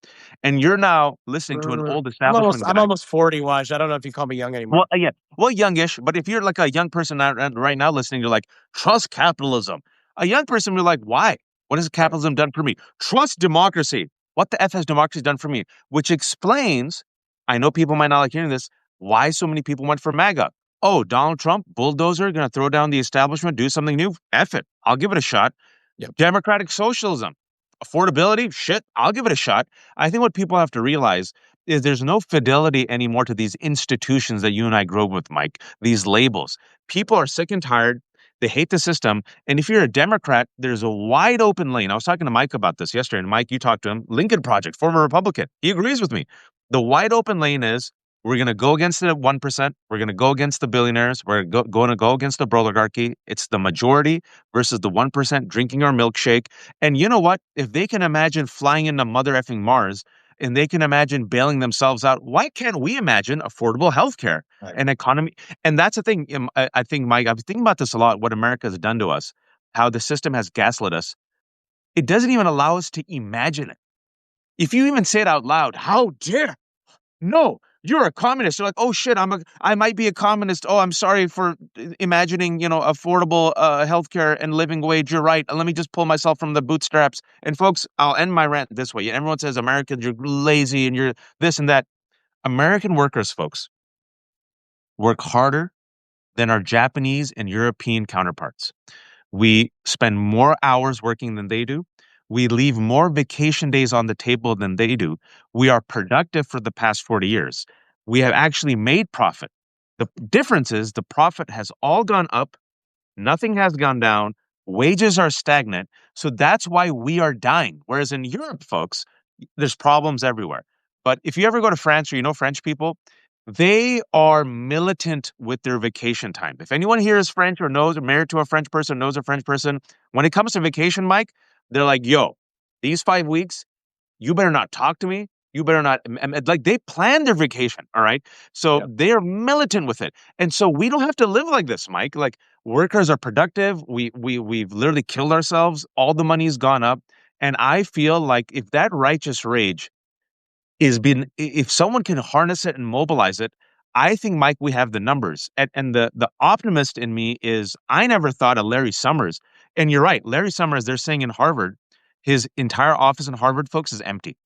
and you're now listening to an old establishment I'm guy, almost 40, Waj. I don't know if you call me young anymore. well, yeah, well, youngish. But if you're like a young person right now listening, you're like, trust capitalism. A young person, you're like, why? What has Right. capitalism done for me? Trust democracy. What the F has democracy done for me? Which explains, I know people might not like hearing this, why so many people went for MAGA. Oh, Donald Trump, bulldozer, going to throw down the establishment, do something new? F it. I'll give it a shot. Yep. Democratic socialism, affordability, shit, I'll give it a shot. I think what people have to realize is there's no fidelity anymore to these institutions that you and I grew up with, Mike, these labels. People are sick and tired. They hate the system. And if you're a Democrat, there's a wide open lane. I was talking to Mike about this yesterday, and Mike, you talked to him, Lincoln Project, former Republican. He agrees with me. The wide open lane is we're going to go against the 1%. We're going to go against the billionaires. We're going to go against the broligarchy. It's the majority versus the 1% drinking our milkshake. And you know what? If they can imagine flying into mother effing Mars and they can imagine bailing themselves out, why can't we imagine affordable healthcare and economy? And that's the thing. I think, Mike, I've been thinking about this a lot, what America has done to us, how the system has gaslit us. It doesn't even allow us to imagine it. If you even say it out loud, how dare no, you're a communist. You're like, oh shit, I might be a communist. Oh, I'm sorry for imagining, affordable healthcare and living wage. You're right. Let me just pull myself from the bootstraps. And folks, I'll end my rant this way. Everyone says Americans, you're lazy and you're this and that. American workers, folks, work harder than our Japanese and European counterparts. We spend more hours working than they do. We leave more vacation days on the table than they do. We are productive for the past 40 years. We have actually made profit. The difference is the profit has all gone up, nothing has gone down, wages are stagnant. So that's why we are dying. Whereas in Europe, folks, there's problems everywhere. But if you ever go to France or you know French people, they are militant with their vacation time. If anyone here is French or knows or married to a French person, knows a French person, when it comes to vacation, Mike, they're like, yo, these 5 weeks, you better not talk to me. You better not like they plan their vacation. All right. So Yep. they are militant with it. And so we don't have to live like this, Mike. Like workers are productive. We've literally killed ourselves. All the money's gone up. And I feel like if that righteous rage if someone can harness it and mobilize it, I think, Mike, we have the numbers. And the optimist in me is I never thought of Larry Summers. And you're right, Larry Summers, they're saying in Harvard, his entire office in Harvard, folks, is empty.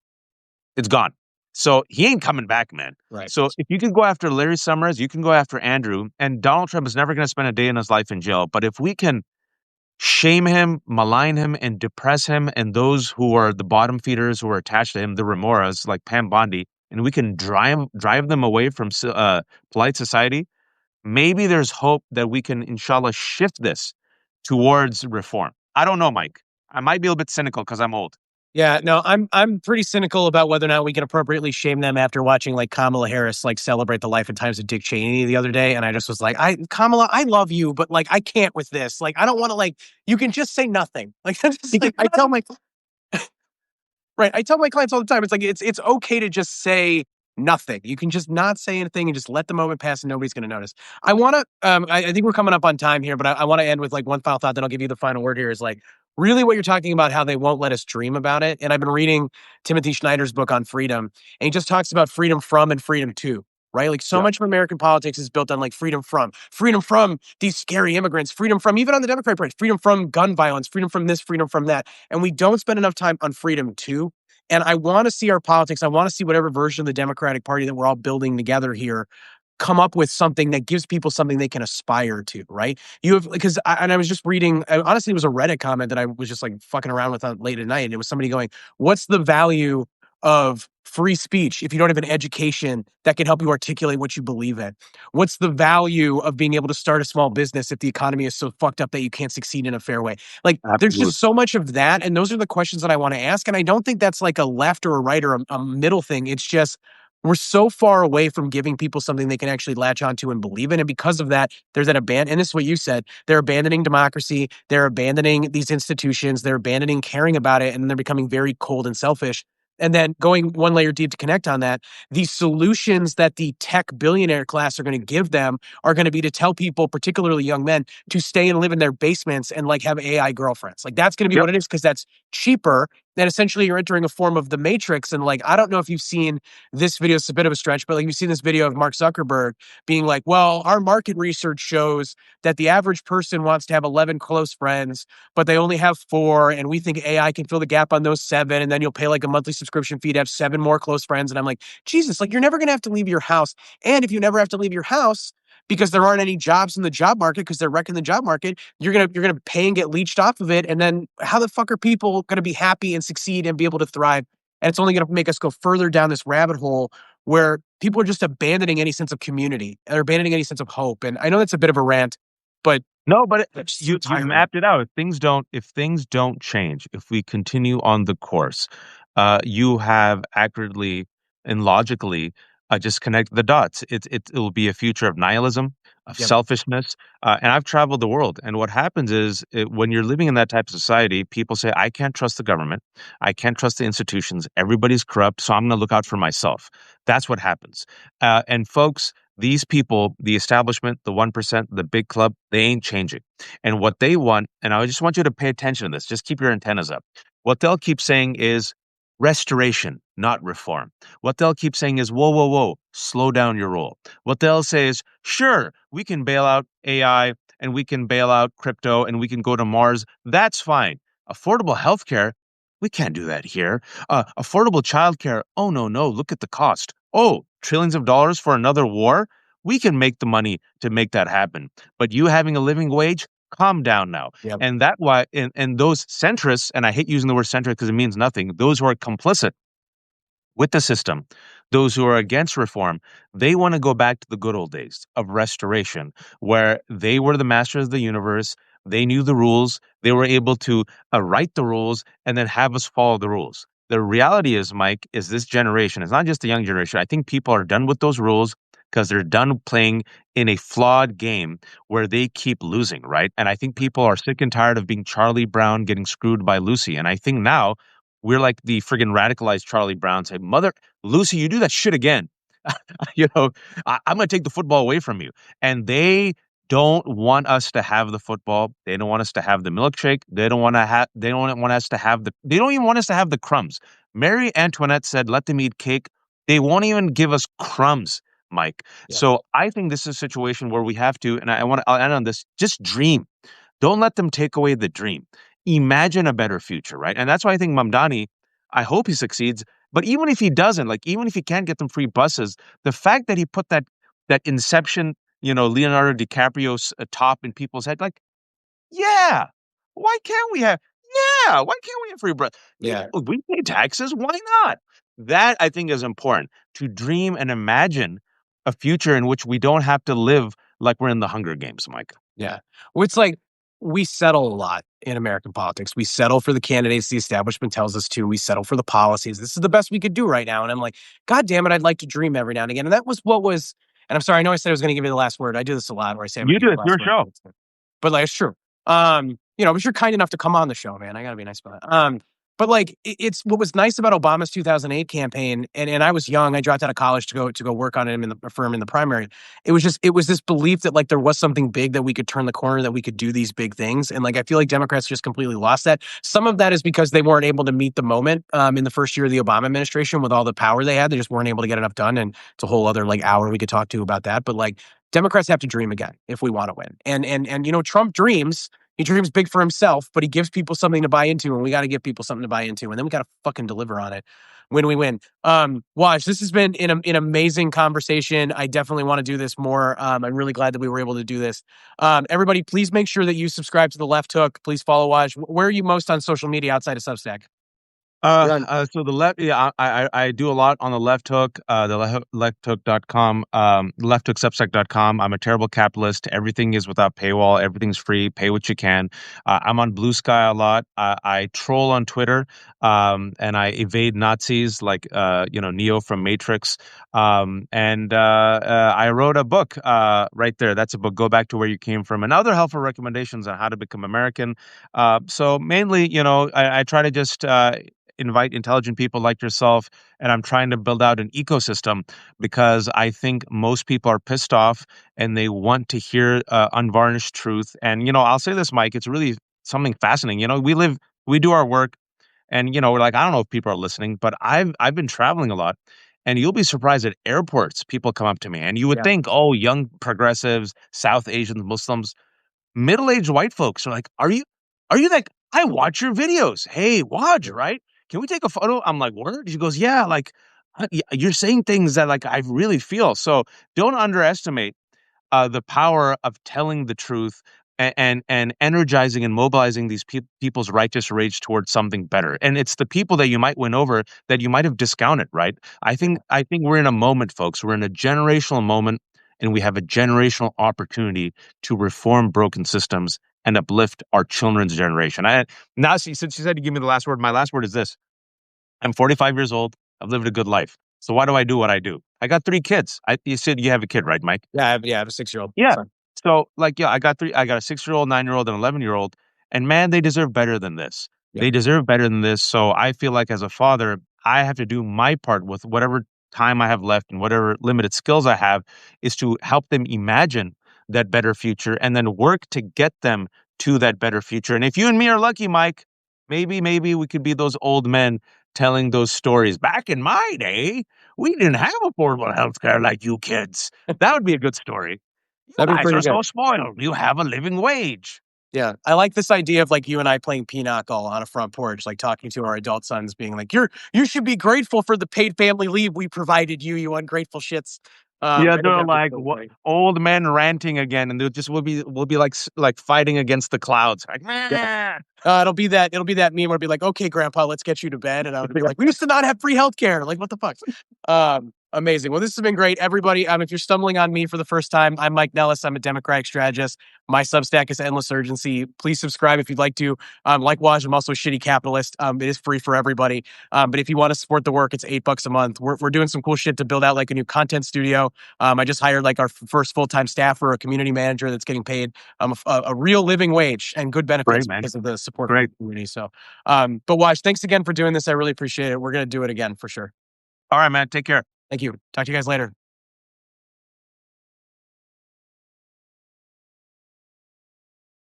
It's gone. So he ain't coming back, man. Right. So if you can go after Larry Summers, you can go after Andrew, and Donald Trump is never going to spend a day in his life in jail. But if we can shame him, malign him, and depress him, and those who are the bottom feeders who are attached to him, the remoras like Pam Bondi, and we can drive them away from polite society. Maybe there's hope that we can, inshallah, shift this towards reform. I don't know, Mike. I might be a little bit cynical because I'm old. Yeah, no, I'm pretty cynical about whether or not we can appropriately shame them after watching like Kamala Harris like celebrate the life and times of Dick Cheney the other day, and I just was like, Kamala, I love you, but like I can't with this. Like I don't want to like you can just say nothing. Like, I tell my right, I tell my clients all the time. It's like it's okay to just say nothing. You can just not say anything and just let the moment pass, and nobody's going to notice. I want to. I think we're coming up on time here, but I want to end with like one final thought. Then I'll give you the final word here. Is like really what you're talking about, how they won't let us dream about it. And I've been reading Timothy Schneider's book on freedom, and he just talks about freedom from and freedom to. Right, like so Yeah. much of American politics is built on like freedom from these scary immigrants, freedom from even on the Democratic Party, freedom from gun violence, freedom from this, freedom from that, and we don't spend enough time on freedom to. And I want to see our politics. I want to see whatever version of the Democratic Party that we're all building together here come up with something that gives people something they can aspire to, right? You have, because I was just reading, honestly, it was a Reddit comment that I was just like fucking around with late at night. And it was somebody going, what's the value of free speech if you don't have an education that can help you articulate what you believe in? What's the value of being able to start a small business if the economy is so fucked up that you can't succeed in a fair way? Like, there's Absolutely. just so much of that. And those are the questions that I want to ask. And I don't think that's like a left or a right or a middle thing. It's just, we're so far away from giving people something they can actually latch onto and believe in. And because of that, there's that and this is what you said, they're abandoning democracy. They're abandoning these institutions. They're abandoning caring about it. And they're becoming very cold and selfish. And then going one layer deep to connect on that, the solutions that the tech billionaire class are going to give them are going to be to tell people, particularly young men, to stay and live in their basements and like have AI girlfriends. Like that's going to be Yep. what it is, because that's cheaper. And essentially you're entering a form of the matrix. And like, I don't know if you've seen this video, it's a bit of a stretch, but like you've seen this video of Mark Zuckerberg being like, well, our market research shows that the average person wants to have 11 close friends, but they only have 4. And we think AI can fill the gap on those 7. And then you'll pay like a monthly subscription fee to have 7 more close friends. And I'm like, Jesus, like you're never going to have to leave your house. And if you never have to leave your house, because there aren't any jobs in the job market, because they're wrecking the job market, you're gonna pay and get leached off of it. And then how the fuck are people gonna be happy and succeed and be able to thrive? And it's only gonna make us go further down this rabbit hole where people are just abandoning any sense of community. They're abandoning any sense of hope. And I know that's a bit of a rant, but No, but it's so you've tiring. mapped it out. If things don't change, if we continue on the course, you have accurately and logically just connect the dots. It'll be a future of nihilism, of Yep. selfishness. And I've traveled the world, and what happens is when you're living in that type of society, people say, "I can't trust the government. I can't trust the institutions. Everybody's corrupt, so I'm going to look out for myself." That's what happens. And folks, these people, the establishment, the 1%, the big club, they ain't changing. And what they want, and I just want you to pay attention to this, just keep your antennas up. What they'll keep saying is restoration, not reform. What they'll keep saying is, whoa, whoa, whoa, slow down your roll. What they'll say is, sure, we can bail out AI and we can bail out crypto and we can go to Mars. That's fine. Affordable healthcare, we can't do that here. Affordable childcare, oh, no, no, look at the cost. Oh, trillions of dollars for another war? We can make the money to make that happen. But you having a living wage, calm down now. Yep. And that why and those centrists, and I hate using the word centrist because it means nothing, those who are complicit with the system, those who are against reform, they want to go back to the good old days of restoration, where they were the masters of the universe. They knew the rules. They were able to write the rules and then have us follow the rules. The reality is, Mike, is this generation, it's not just the young generation. I think people are done with those rules because they're done playing in a flawed game where they keep losing, right? And I think people are sick and tired of being Charlie Brown getting screwed by Lucy. And I think now we're like the friggin' radicalized Charlie Brown say, Mother, Lucy, you do that shit again. I'm going to take the football away from you. And they don't want us to have the football. They don't want us to have the milkshake. They don't want us to have they don't even want us to have the crumbs. Mary Antoinette said, let them eat cake. They won't even give us crumbs, Mike. Yep. So I think this is a situation where we have to, and I'll end on this, just dream. Don't let them take away the dream. Imagine a better future, right? And that's why I think Mamdani, I hope he succeeds. But even if he doesn't, like even if he can't get them free buses, the fact that he put that Inception, Leonardo DiCaprio's top in people's head, like, yeah, why can't we have? Yeah, why can't we have free bus? Yeah. We pay taxes. Why not? That I think is important to dream and imagine a future in which we don't have to live like we're in the Hunger Games, Mike. Yeah. Well, it's like we settle a lot in American politics. We settle for the candidates the establishment tells us to. We settle for the policies. This is the best we could do right now. And I'm like, God damn it, I'd like to dream every now and again. And that was what was, and I'm sorry, I know I said I was going to give you the last word. I do this a lot where I say I'm going You to give do you it. the last Your word. show. But like, it's true. But you're kind enough to come on the show, man. I gotta be nice about it. But like, it's what was nice about Obama's 2008 campaign, and I was young. I dropped out of college to go work on him in the firm in the primary. It was this belief that like there was something big that we could turn the corner, that we could do these big things, and like I feel like Democrats just completely lost that. Some of that is because they weren't able to meet the moment in the first year of the Obama administration with all the power they had. They just weren't able to get enough done, and it's a whole other like hour we could talk to about that. But like Democrats have to dream again if we want to win, and Trump dreams. He dreams big for himself, but he gives people something to buy into, and we got to give people something to buy into, and then we got to fucking deliver on it. When we win. Waj, this has been an amazing conversation. I definitely want to do this more. I'm really glad that we were able to do this. Everybody, please make sure that you subscribe to the Left Hook. Please follow Waj. Where are you most on social media outside of Substack? So the left, yeah, I do a lot on the left hook, lefthook.com, lefthook.substack.com. I'm a terrible capitalist. Everything is without paywall. Everything's free. Pay what you can. I'm on Blue Sky a lot. I troll on Twitter, and I evade Nazis like, Neo from Matrix. I wrote a book, right there. That's a book. Go Back to Where You Came From, and other helpful recommendations on how to become American. So mainly, I try to just, invite intelligent people like yourself, and I'm trying to build out an ecosystem because I think most people are pissed off and they want to hear unvarnished truth. And I'll say this, Mike, it's really something fascinating. We do our work, and we're like, I don't know if people are listening, but I've been traveling a lot. And you'll be surprised at airports, people come up to me, and you would Yeah. think, oh, young progressives, South Asians, Muslims, middle-aged white folks are like, are you like, I watch your videos. Hey, Waj, right? Can we take a photo? I'm like, word? She goes, yeah, like, you're saying things that like I really feel. So don't underestimate the power of telling the truth, and energizing and mobilizing these people's righteous rage towards something better. And it's the people that you might win over that you might have discounted, right? I think we're in a moment, folks. We're in a generational moment, and we have a generational opportunity to reform broken systems and uplift our children's generation. Now, since you said to give me the last word, my last word is this: I'm 45 years old. I've lived a good life. So why do I do what I do? I got 3 kids. You said you have a kid, right, Mike? I have a 6-year-old. Yeah. Sorry. So, like, yeah, I got 3. I got a 6-year-old, 9-year-old, and 11-year-old, and man, they deserve better than this. Yeah. They deserve better than this. So I feel like as a father, I have to do my part with whatever time I have left and whatever limited skills I have, is to help them imagine that better future and then work to get them to that better future. And if you and me are lucky, Mike, maybe we could be those old men telling those stories. Back in my day, we didn't have affordable health care like you kids. That would be a good story. You That'd be guys pretty are good. so spoiled. You have a living wage. Yeah, I like this idea of like you and I playing pinochle on a front porch, like talking to our adult sons, being like, you should be grateful for the paid family leave we provided you, you ungrateful shits." Yeah, I think they're that'd be like so funny. old men ranting again, and we'll be like like fighting against the clouds. Like, Yeah. "Meh." It'll be that meme where it'll be like, "Okay, grandpa, let's get you to bed." And I would be like, "We used to not have free healthcare. Like, what the fuck?" Amazing. Well, this has been great. Everybody, if you're stumbling on me for the first time, I'm Mike Nellis. I'm a Democratic strategist. My Substack is Endless Urgency. Please subscribe if you'd like to. Like Waj, I'm also a shitty capitalist. It is free for everybody. But if you want to support the work, it's $8 a month. We're doing some cool shit to build out like a new content studio. I just hired like our first full-time staffer, a community manager that's getting paid a real living wage and good Great, benefits man. because of the support from Great. the community. So, but Waj, thanks again for doing this. I really appreciate it. We're going to do it again for sure. All right, man. Take care. Thank you. Talk to you guys later.